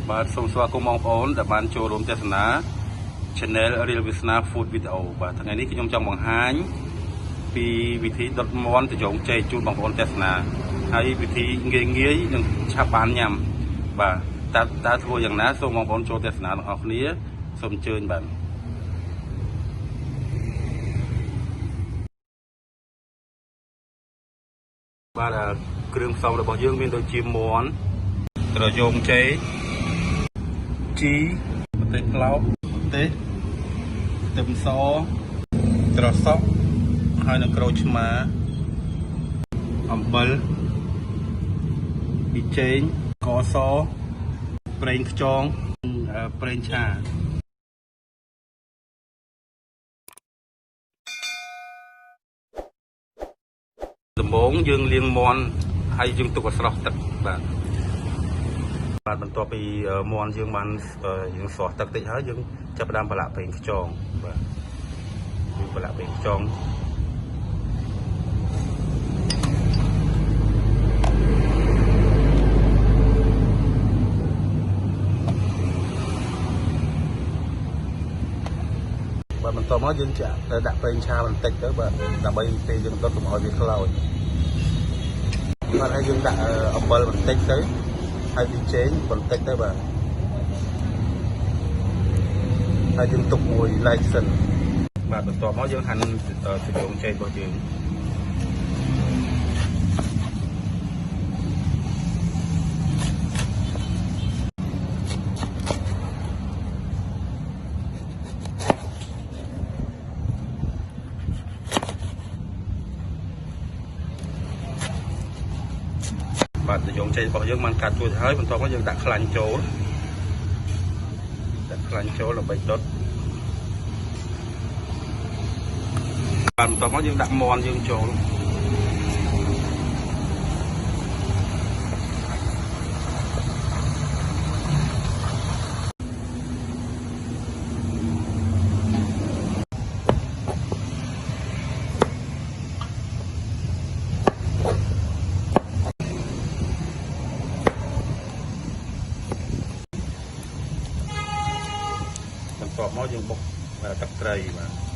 បាទសូមស្វាគមន៍បងប្អូនដែលបានចូលរួមទស្សនា Channel Realveasna Food Video បាទថ្ងៃនេះខ្ញុំចង់បង្ហាញពីវិធីដុតមាន់ត្រយងចេកជូនបងប្អូនទស្សនាហើយវិធីងាយនិងឆាប់បានញ៉ាំបាទតើធ្វើយ៉ាងណាសូមបងប្អូនចូលទស្សនាទាំងអស់គ្នាសូមអញ្ជើញបាទគ្រឿងផ្សំរបស់យើងមានដូចជាមាន់ត្រយងចេកជីម្ទេសប្លោកម្ទេសខ្ទឹមសត្រសក់ហើយនឹងក្រូចឆ្មាអំបិលប៊ីចេងស្ករសប្រេងខ្យងប្រេងឆាដំបូងយើងលាងមាន់ហើយយើងទុកឲ្យស្រស់ទឹកបាទបន្ទាប់ពីមាន់យើងបានយើងស្រស់ទឹកតិចហើយយើងចាប់ផ្ដើមប្រឡាក់ប្រេងខ្យងបាទយើងប្រឡាក់ប្រេងខ្យងបាទបន្ទាប់មកយើងចាក់ដាក់ប្រេងឆាបន្តិចទៅបាទដើម្បីពេលយើងដុតកុំឲ្យវាខ្លោចបាទហើយយើងដាក់អំបិលបន្តិចទៅហើយប៊ីចេងបន្តិចទៅបាទហើយយើងទុកមួយឡែកសិនបាទបន្ទាប់មកយើងហាន់ត្រយងចេករបស់យើងបាទត្រយងចេករបស់យើងបានកាត់រួចហើយបន្ទាប់មកយើងដាក់ខ្លាញ់ចូលដើម្បីដុតបាទបន្ទាប់មកយើងដាក់មាន់យើងចូលបន្ទាប់មកយើងបុកទឹកត្រីបាទ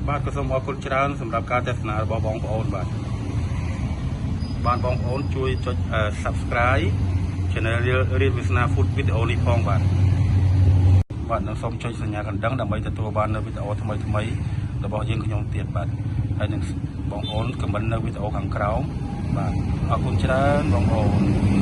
បាទក៏សូមអរគុណច្រើនសម្រាប់ការទស្សនារបស់បងប្អូនបាទបងប្អូនជួយចុច Subscribe Channel Realveasna Food Video នេះផងបាទនិងសូមចុចសញ្ញាកណ្ដឹងដើម្បីទទួលបាននូវវីដេអូថ្មីរបស់យើងខ្ញុំទៀតបាទហើយនឹងបងប្អូនខមមិននៅវីដេអូខាងក្រោមបាទអរគុណច្រើនបងប្អូន